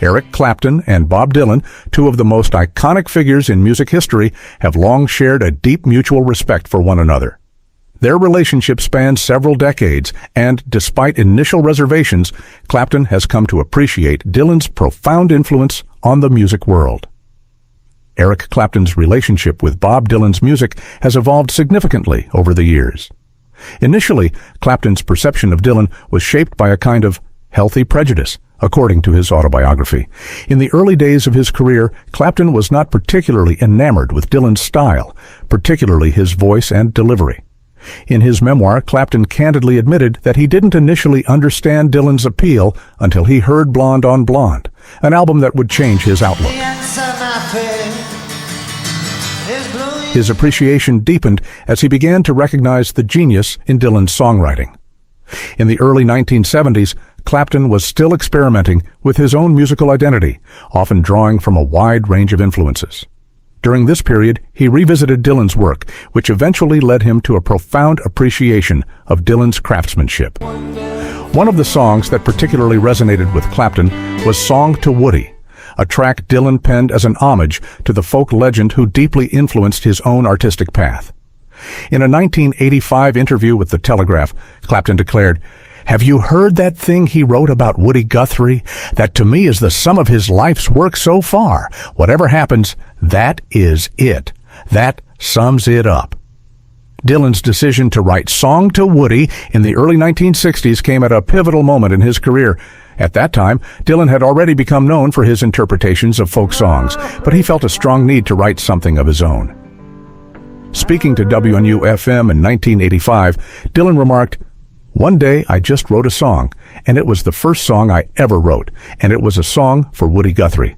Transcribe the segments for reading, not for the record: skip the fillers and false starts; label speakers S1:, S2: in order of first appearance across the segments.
S1: Eric Clapton and Bob Dylan, two of the most iconic figures in music history, have long shared a deep mutual respect for one another. Their relationship spans several decades, and despite initial reservations, Clapton has come to appreciate Dylan's profound influence on the music world. Eric Clapton's relationship with Bob Dylan's music has evolved significantly over the years. Initially, Clapton's perception of Dylan was shaped by a kind of healthy prejudice, according to his autobiography. In the early days of his career, Clapton was not particularly enamored with Dylan's style, particularly his voice and delivery. In his memoir, Clapton candidly admitted that he didn't initially understand Dylan's appeal until he heard Blonde on Blonde, an album that would change his outlook. His appreciation deepened as he began to recognize the genius in Dylan's songwriting. In the early 1970s, Clapton was still experimenting with his own musical identity, often drawing from a wide range of influences. During this period, he revisited Dylan's work, which eventually led him to a profound appreciation of Dylan's craftsmanship. One of the songs that particularly resonated with Clapton was Song to Woody, a track Dylan penned as an homage to the folk legend who deeply influenced his own artistic path. In a 1985 interview with The Telegraph, Clapton declared, "Have you heard that thing he wrote about Woody Guthrie? That to me is the sum of his life's work so far. Whatever happens, that is it. That sums it up." Dylan's decision to write Song to Woody in the early 1960s came at a pivotal moment in his career. At that time, Dylan had already become known for his interpretations of folk songs, but he felt a strong need to write something of his own. Speaking to WNU-FM in 1985, Dylan remarked, "One day I just wrote a song, and it was the first song I ever wrote, and it was a song for Woody Guthrie.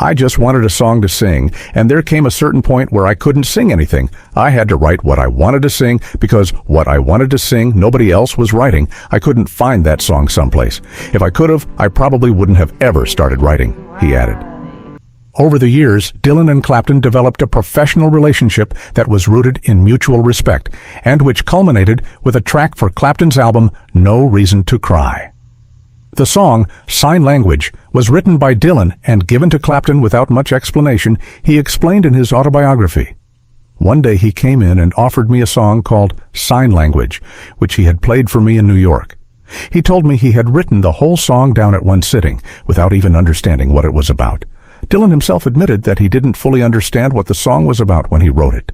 S1: I just wanted a song to sing, and there came a certain point where I couldn't sing anything. I had to write what I wanted to sing, because what I wanted to sing nobody else was writing. I couldn't find that song someplace. If I could have, I probably wouldn't have ever started writing," he added. Over the years, Dylan and Clapton developed a professional relationship that was rooted in mutual respect, and which culminated with a track for Clapton's album, No Reason to Cry. The song, Sign Language, was written by Dylan and given to Clapton without much explanation. He explained in his autobiography, "One day he came in and offered me a song called Sign Language, which he had played for me in New York. He told me he had written the whole song down at one sitting, without even understanding what it was about. Dylan himself admitted that he didn't fully understand what the song was about when he wrote it."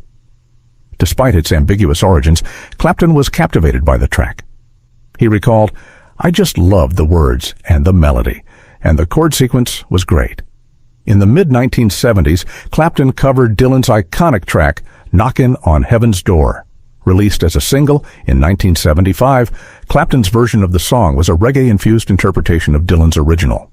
S1: Despite its ambiguous origins, Clapton was captivated by the track. He recalled, "I just loved the words and the melody, and the chord sequence was great." In the mid-1970s, Clapton covered Dylan's iconic track, Knockin' on Heaven's Door. Released as a single in 1975, Clapton's version of the song was a reggae-infused interpretation of Dylan's original.